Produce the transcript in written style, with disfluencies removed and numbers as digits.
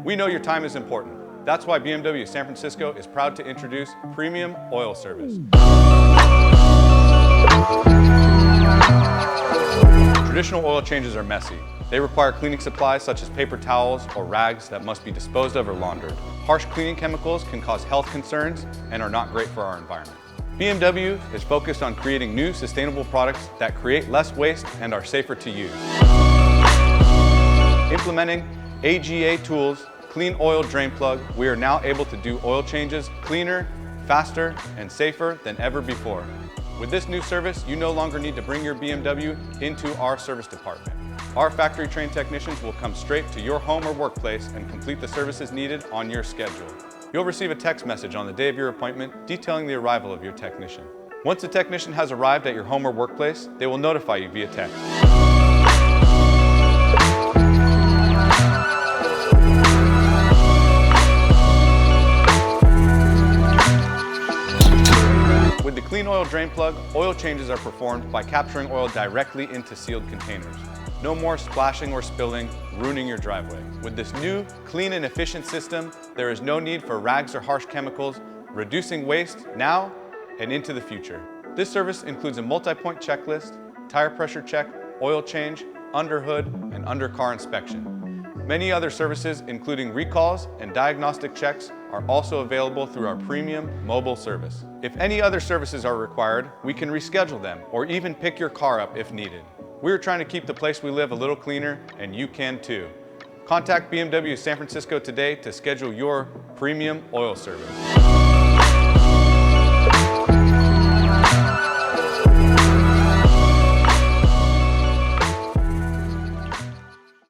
We know your time is important. That's why BMW of San Francisco is proud to introduce Premium Oil Service. Traditional oil changes are messy. They require cleaning supplies such as paper towels or rags that must be disposed of or laundered. Harsh cleaning chemicals can cause health concerns and are not great for our environment. BMW is focused on creating new sustainable products that create less waste and are safer to use. Implementing AGA tools, Clean Oil Drain Plug, we are now able to do oil changes cleaner, faster, and safer than ever before. With this new service, you no longer need to bring your BMW into our service department. Our factory-trained technicians will come straight to your home or workplace and complete the services needed on your schedule. You'll receive a text message on the day of your appointment detailing the arrival of your technician. Once the technician has arrived at your home or workplace, they will notify you via text. With the Clean Oil Drain Plug, oil changes are performed by capturing oil directly into sealed containers. No more splashing or spilling, ruining your driveway. With this new, clean and efficient system, there is no need for rags or harsh chemicals, reducing waste now and into the future. This service includes a multi-point checklist, tire pressure check, oil change, under hood, and under car inspection. Many other services, including recalls and diagnostic checks, are also available through our premium mobile service. If any other services are required, we can reschedule them or even pick your car up if needed. We're trying to keep the place we live a little cleaner, and you can too. Contact BMW San Francisco today to schedule your premium oil service.